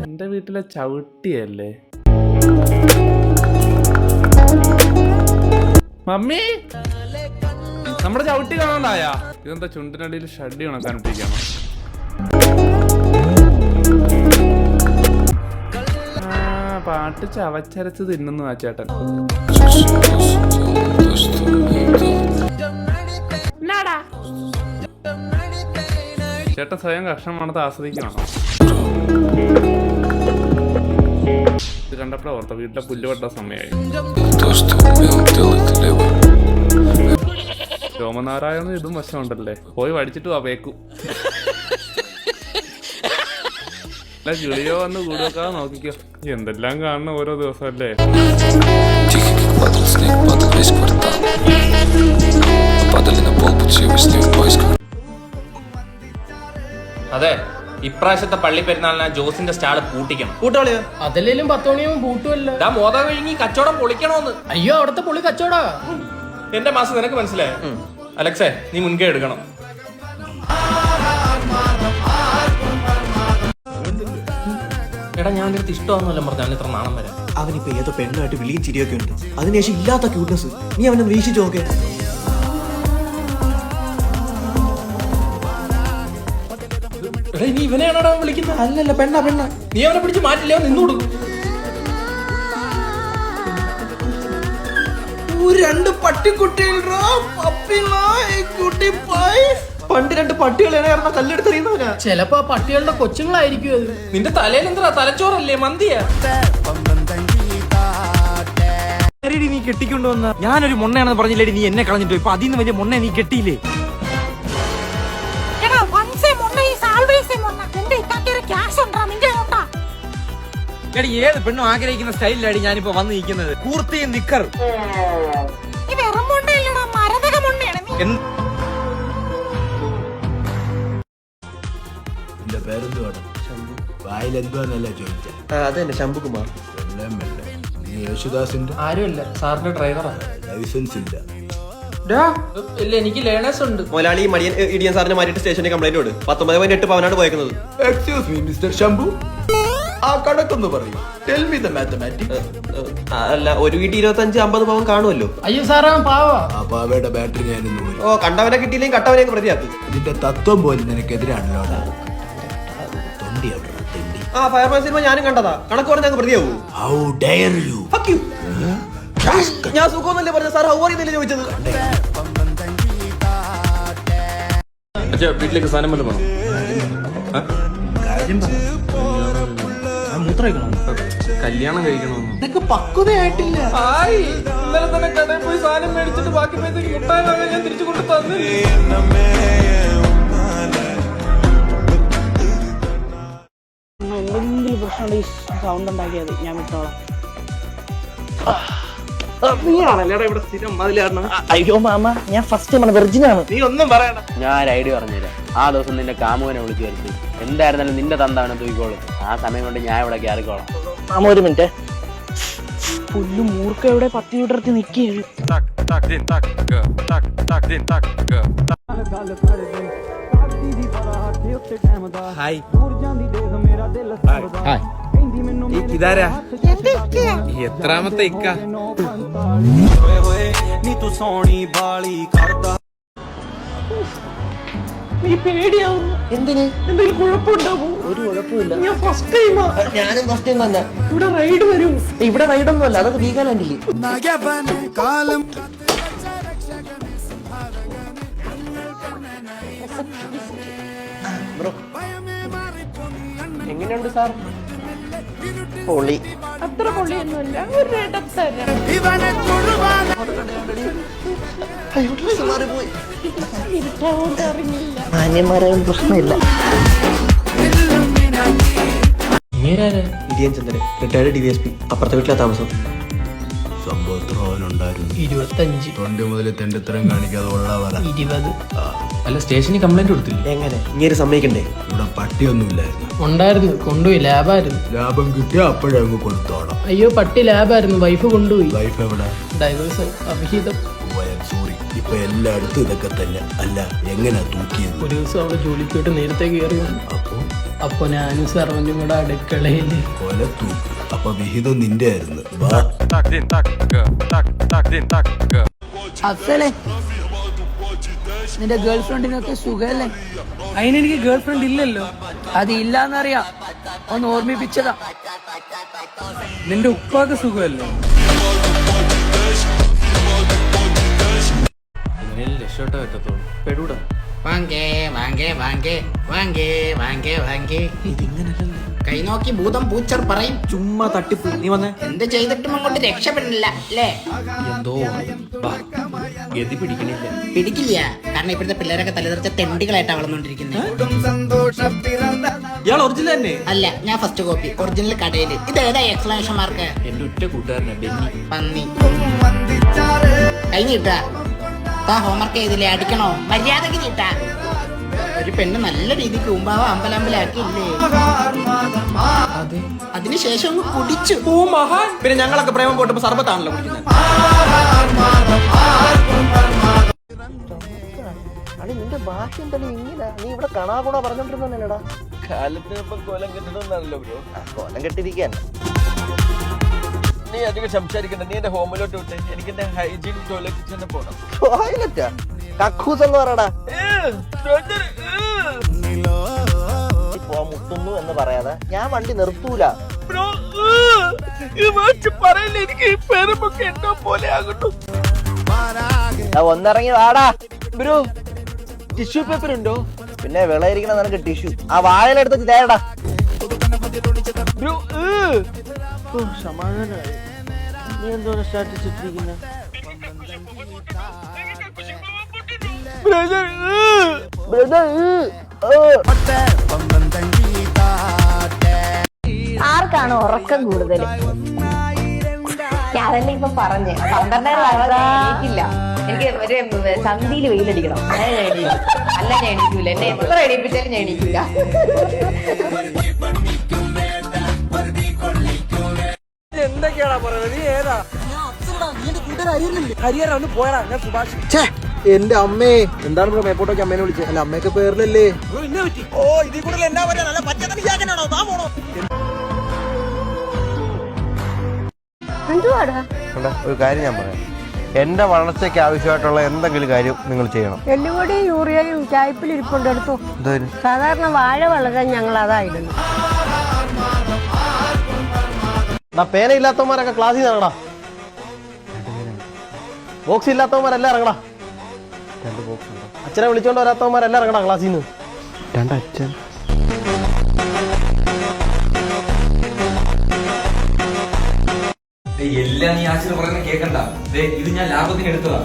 എന്റെ വീട്ടിലെ ചവിട്ടിയല്ലേ? മമ്മി, നമ്മുടെ ചവിട്ടി കാണണ്ടായ? ഇതെന്താ ചുണ്ടിനടിയിൽ ഷഡ്ഡി ഉണക്കാനിട്ടിരിക്കണം? പാട്ട് ചവച്ചരച്ച് തിന്നുന്നു ആ ചേട്ടൻ. ചേട്ടൻ സ്വയം കഷ്ണം മണത്ത് ആസ്വദിക്കണോ? ഇത് കണ്ടപ്പോഴാ ഓർത്ത വീട്ടിലെ പുല്ലുപെട്ട സമയമായി. രോമനാരായണ ഇതും വശമുണ്ടല്ലേ, പോയി പഠിച്ചിട്ട് വാ വേക്കു. കിളിയോ വന്ന് കൂടുവെക്കാതെ നോക്കിക്കോ. എന്തെല്ലാം കാണുന്ന ഓരോ ദിവസം അല്ലേ. അതെ, ഇപ്രാവശ്യത്തെ പള്ളി പെരുന്നാളിന് ജോസിന്റെ സ്റ്റാള് പൂട്ടിക്കണം. പൂട്ടോളിയോ? അതല്ലേലും 10 മണിയാവും പൂട്ടുമല്ലോ. മോത കഴിഞ്ഞ് കച്ചവടം പൊളിക്കണോന്ന്. അയ്യോ, അവിടത്തെ പൊളി കച്ചവടാ. എന്റെ മാസം നിനക്ക് മനസ്സിലായോ? അലക്സേ, നീ മുൻകൈ എടുക്കണം. എടാ, ഞാൻ അടുത്ത് ഇഷ്ടമാണെന്നല്ല പറഞ്ഞാൽ ഇത്ര നാണം വരാം. അവനിപ്പോ ഏതോ പെണ്ണായിട്ട് വിളിയും ചിരിയൊക്കെ ഉണ്ട്. അതിനുശേഷം ഇല്ലാത്ത ക്യൂട്ട്നെസ്. നീ അവനെ വീക്ഷിച്ചു നോക്കേ. നീ ഇവനെയാണോ വിളിക്കുന്നത്? അല്ലല്ല, പെണ്ണ. നീ അവനെ പിടിച്ച് മാറ്റില്ല, നിന്നോട്. 2 പട്ടിക്കുട്ടികൾ. പണ്ട് 2 പട്ടികളെ കല്ലെടുത്തെറിയുന്നവനാ. ചിലപ്പോ പട്ടികളുടെ കൊച്ചുങ്ങളായിരിക്കും അത്. നിന്റെ തലയിൽ എന്താ തലച്ചോറല്ലേ, മന്തിയാ? നീ കെട്ടിക്കൊണ്ടുവന്ന ഞാനൊരു മൊണ്ണയാണെന്ന് പറഞ്ഞില്ലേടി? നീ എന്നെ കളഞ്ഞിട്ട് ഇപ്പൊ അതിന്ന് വലിയ മൊണ്ണ നീ കെട്ടിയില്ലേ? എടി, ഏത് പെണ്ണും ആഗ്രഹിക്കുന്ന സ്റ്റൈലിലാടി ഞാനിപ്പോ വന്ന് നിൽക്കുന്നത്. കൂർത്തിയും നിക്കറും. എന്റെ പേരെന്തുവാണ്? വായിലെന്തുവാന്നല്ല ചോദിച്ച. അതെന്നെ, ശംഭുകുമാർ. നീ യേശുദാസിന്റെ? ആരുമല്ല, സാറിന്റെ ഡ്രൈവറാ. ലൈസൻസ് ഇല്ല? ഇല്ല, എനിക്ക് ലേണേഴ്സ് ഉണ്ട്. മൊലാളി മടിയൻ ഇടിയൻ സാറിനെ മാറ്റിട്ട് സ്റ്റേഷനിൽ കംപ്ലൈന്റ് കൊടു. 19.8 പവനാണ് പോയേക്കുന്നത്. എക്സ്ക്യൂസ് മീ മിസ്റ്റർ ശംഭു, ആ കണക്കൊന്ന് പറയൂ. Tell me the mathematics. അല്ല, ഒരു വീട്ടിൽ 25-50 പവൻ കാണുമല്ലോ. അയ്യോ സാറാ, പാവാ. ആ പാവയുടെ ബാറ്ററി ഞാനിന്ന് പോയി. ഓ, കണ്ടവനെ കിട്ടിയില്ലെങ്കിൽ കട്ടവനെ പ്രതിയാക്കും. ഇതിന്റെ തത്വം പോലും നിനക്കെതിരാണല്ലോ. തൊണ്ടി അവിടെ തൊണ്ടി. ആ ഫയർമാൻ സിനിമ ഞാനും കണ്ടതാ. കണക്ക് പറഞ്ഞ പ്രതിയാവൂ. How dare you? ഞാൻ സുഖമൊന്നല്ലേ പറഞ്ഞ സാർ, ഹൗ അറിയുന്നില്ല ചോദിച്ചത്. വീട്ടിലേക്ക് സാധനം വല്ല വേണം? കല്യാണം കഴിക്കണമെന്ന് ഇതൊക്കെ പക്വതയായിട്ടില്ല. ഇന്നലെ തന്നെ കടയിൽ പോയി സാധനം മേടിച്ചിട്ട് ബാക്കി പൈസ മുട്ടായി ഞാൻ തിരിച്ചു കൊണ്ട് തന്നെ. എന്തെങ്കിലും പ്രശ്നമുണ്ട് ഈ സൗണ്ട് ഉണ്ടാക്കിയത് ഞാൻ വിട്ടോളാം. അയ്യോ മാമ, ഞാൻ ഫസ്റ്റ് വെർജിനാണ്. നീ ഒന്നും പറയണ്ട. ഞാൻ ഒരു ഐഡിയ പറഞ്ഞുതരാം. ആ ദിവസം നിന്റെ കാമുവിനെ വിളിച്ചു വരുത്തി. എന്തായിരുന്നാലും നിന്റെ തന്താവനെ തൂക്കിക്കോളും. ആ സമയം കൊണ്ട് ഞാൻ ഇവിടെ കയറിക്കോളാം. മാമ ഒരു മിനിറ്റ്. പുല്ല് മൂർക്ക എവിടെ പത്തി വിടർത്തി നിൽക്കുകയാണ്. ഹായ്. ഇതാരാ? എത്രാമത്തെ ഇക്ക? എന്തിന്? എന്തെങ്കിലും കുഴപ്പമുണ്ടാവോ? ഒരു കുഴപ്പമില്ല. ഞാൻ ഫസ്റ്റ് ടൈമാ. ഞാനും ഫസ്റ്റ് ടൈം തന്നെ. ഇവിടെ റൈഡ് വരും. ഇവിടെ റൈഡൊന്നും അല്ല, അതൊക്കെ വീഗാലാൻഡില്. എങ്ങനെയുണ്ട് സാർ? പൊളി. അത്ര പൊള്ളിയൊന്നുമില്ല, ഒരു ഇടത്തരം. ഇരുട്ടാവോണ്ട് അറിഞ്ഞില്ല. മാന്യന്മാരായും പ്രശ്നമില്ല. ഇടിയൻ ചന്ദ്രൻ, റിട്ടയർഡ് DVSP. അപ്പുറത്തെ വീട്ടിലാ താമസം. സംഭവത്തിനുണ്ടായിരുന്നു 25. 20 മുതൽ തെണ്ടിത്തരം കാണിക്കാതെ ഉള്ളവര 20. അല്ല, സ്റ്റേഷനിൽ കംപ്ലൈന്റ് കൊടുത്തില്ല. എങ്ങനെ? ഇങ്ങനെ സമ്മതിക്കണ്ടേ? ഇവിടെ പട്ടിയൊന്നുമില്ലായിരുന്നു. ഉണ്ടായിരുന്നു, കൊണ്ടുപോയി. ലാബായിരുന്നു. ലാഭം കിട്ടിയ അപ്പോഴേ അങ്ങ് കൊടുത്തോളാം. അയ്യോ പട്ടി ലാബായിരുന്നു, വൈഫ് കൊണ്ടുപോയി. വൈഫ് എവിടെ? ഡൈവേഴ്സ്, അവിഹിതം. സോറി, ഇപ്പൊ എല്ലായിടത്തും ഇതൊക്കെ തന്നെ. അല്ല, എങ്ങനെയാ തൂക്കിയത്? ഒരു ദിവസം അവിടെ ജോലിക്ക് പോയിട്ട് നേരത്തെ കയറി വന്നു. അപ്പൊ ഞാനും സർവന്റും കൂടെ അടുക്കളയിൽ കൊല തൂക്ക്. അപ്പൊ വിഹിതം നിന്റെ ആയിരുന്നു. അഫ്സലേ, നിന്റെ ഗേൾ ഫ്രണ്ടിനൊക്കെ സുഖല്ലേ? അതിനെനിക്ക് ഗേൾ ഫ്രണ്ട് ഇല്ലല്ലോ. അത് ഇല്ലാന്നറിയാം, ഒന്ന് ഓർമ്മിപ്പിച്ചതാ. നിന്റെ ഉപ്പാക്ക് സുഖമല്ലേ? രക്ഷോട്ടോ പറ്റത്തുള്ളൂ. പെടൂടാ. കൈ നോക്കി ഭൂതം പൂച്ചർ പറയും. ചുമ്മാ തട്ടിപ്പ്. നീ വന്നേ. എന്ത് ചെയ്തിട്ടും അങ്ങോട്ട് രക്ഷപ്പെടില്ല അല്ലേ? എന്തോ ഗതി പിടിക്കണില്ല. പിടിക്കില്ല, കാരണം ഇപ്പോഴത്തെ പിള്ളേരൊക്കെ തലതെറിച്ച തെണ്ടികളായിട്ടാണ് വളർന്നുകൊണ്ടിരിക്കുന്നത്. ഇയാൾ ഒറിജിനൽ തന്നെ? അല്ല, ഞാൻ ഫസ്റ്റ് കോപ്പി, ഒറിജിനൽ കടയില്. ഇതേതാ എക്സ്ക്ലമേഷൻ മാർക്ക്? എന്റെ ഉറ്റ കൂട്ടുകാരനെ ബെന്നി. പന്നി. കഴിഞ്ഞിട്ടാ ഹോംവർക്ക് ചെയ്തില്ലേ? അടിക്കണോ? മര്യാദക്ക് ചീട്ടാ. ഒരു പെണ്ണ് നല്ല രീതിക്ക് ഉമ്പാവ അമ്പലമ്പലാക്കിയില്ലേ? അതിനുശേഷം ഒന്ന് കുടിച്ചു. പിന്നെ ഞങ്ങളൊക്കെ പ്രേമം പോട്ടപ്പോ സർബത്താണല്ലോ കുടിക്കുന്നത്. നിന്റെ ഭാഷ എന്തായാലും ഇങ്ങനെ. നീ ഇവിടെ കാണാകൂടാ പറഞ്ഞോണ്ടിരുന്നല്ലേടാ? കാലത്ത് കോലം കെട്ടിടുന്നാണല്ലോ ബ്രോ. കോലം കെട്ടിരിക്കാൻ നീ അധികം സംസാരിക്കണ്ട. നീ എന്റെ ഹോമിലോട്ട് വിട്ടേ. എനിക്ക് എന്റെ ഹൈജീൻ ടോയ്ലറ്റിൽ തന്നെ പോണം. ടോയ്ലറ്റാ? കക്കൂസ് എന്ന് പറയടാ. മുട്ടുന്നു എന്ന് പറയാതെ ഞാൻ വണ്ടി നിർത്തൂല. ഒന്നിറങ്ങി വാടാ. ബ്രോ, ടിഷ്യൂ പേപ്പർ ഉണ്ടോ? പിന്നെ വിളയിരിക്കണ നിനക്ക് ടിഷ്യൂ. ആ വാഴയിലെടുത്ത് തേടാ. ബ്രോ, സമാധാനമായി. നീ എന്തോന്ന് സ്റ്റാർട്ടിച്ചിട്ടിരിക്കുന്ന? ആർക്കാണ് ഉറക്കം കൂടുതൽ? ഞാനല്ലേ ഇപ്പൊ പറഞ്ഞേ, 12 എനിക്ക് ഒരു സന്ധിയിൽ വെയിലടിക്കണം. ഞാൻ എണീക്കും. അല്ല, ഞാൻ എണീക്കൂല. എന്നെ എത്ര എണീപ്പിച്ചാലും ഞാൻ എണീക്കൂല. എന്തൊക്കെയാടാ പറയുന്നത്? നീ ഏതാ? ഹരിയാന ഒന്ന് പോയടാ. ഞാൻ സുഭാഷ്. എന്റെ അമ്മേ, എന്താണ് ബ്രോ മേപ്പോട്ടൊക്കെ അമ്മേനെ വിളിച്ചത്? അല്ല, അമ്മയൊക്കെ പേരിലല്ലേ? ഓ, ഇതിൽ കൂടുതൽ എന്നാ പറയാ? നല്ല പച്ചക്കറിയാക്കനാണോ? താ പോണോ? എന്തുവാടാ? ഒരു കാര്യം ഞാൻ പറയാം. എന്റെ വളർച്ചയ്ക്ക് ആവശ്യമായിട്ടുള്ള എന്തെങ്കിലും കാര്യം നിങ്ങൾ ചെയ്യണം. എല്ലുപൊടിയും യൂറിയയും ചായപ്പിൽ ഇരിപ്പുണ്ട്, എടുത്തു. സാധാരണ വാഴ വളരാൻ ഞങ്ങൾ അതായിരുന്നു. പേന ഇല്ലാത്തവന്മാരൊക്കെ ക്ലാസ്സിൽ നിന്ന് ഇറങ്ങടാ. ബോക്സ് ഇല്ലാത്തവന്മാരെല്ലാം ഇറങ്ങടാ. അച്ഛനെ വിളിച്ചോണ്ട് വരാത്തവന്മാരെല്ലാം ഇറങ്ങടാ ക്ലാസ്സിൽ നിന്ന്. രണ്ടച്ഛൻ. എല്ലാം നീ ആശിന് പറയുന്നത് കേൾക്കണ്ട. ഇത് ഞാൻ ലാഭത്തിന് എടുത്തതാ.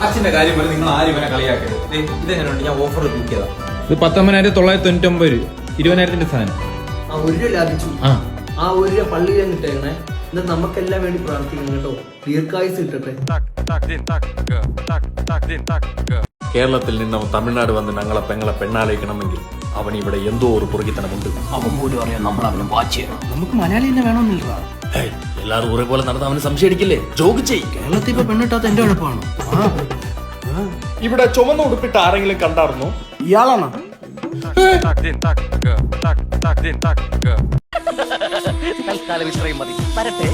അച്ഛന്റെ കാര്യം പറഞ്ഞ് നിങ്ങൾ ആരും ഇവനെ കളിയാക്കരുത്. ഇതെങ്ങനെയുണ്ട്? ഞാൻ ഓഫർ തൂക്കിയതാ. ഇത് 19,999, 20,000 സാധനം. ആ 1 രൂപ ലാഭിച്ചു. ആ 1 രൂപ പള്ളിയിൽ കിട്ടേക്കണേ. എന്നിട്ട് നമുക്കെല്ലാം വേണ്ടി പ്രാർത്ഥിക്കണം കേട്ടോ. ദീർഘായുസ് കിട്ടട്ടെ. കേരളത്തിൽ നിന്ന് അവൻ തമിഴ്നാട് വന്ന് ഞങ്ങളെ പെങ്ങളെ പെണ്ണാലയിക്കണമെങ്കിൽ അവൻ ഇവിടെ എന്തോ ഒരു പുറകിത്തനമുണ്ട്. അവൻ പോലും അറിയാം നമ്മൾ അവനെ വാച്ച് ചെയ്യണം. നമുക്ക് മലയാളി തന്നെ വേണമെന്നില്ല. എല്ലാരും ഒരേ പോലെ നടന്ന അവന് സംശയിക്കില്ലേ? ജോഗ് ചെയ്. കേരളത്തിൽ ഇപ്പൊ പെണ്ണിട്ടാത്ത എന്റെ കുഴപ്പമാണോ? ഇവിടെ ചുമന്ന ഉടുപ്പിട്ട് ആരെങ്കിലും കണ്ടായിരുന്നോ? ഇയാളാണോ? തൽക്കാലം ഇത്രയും മതി. വരട്ടെ.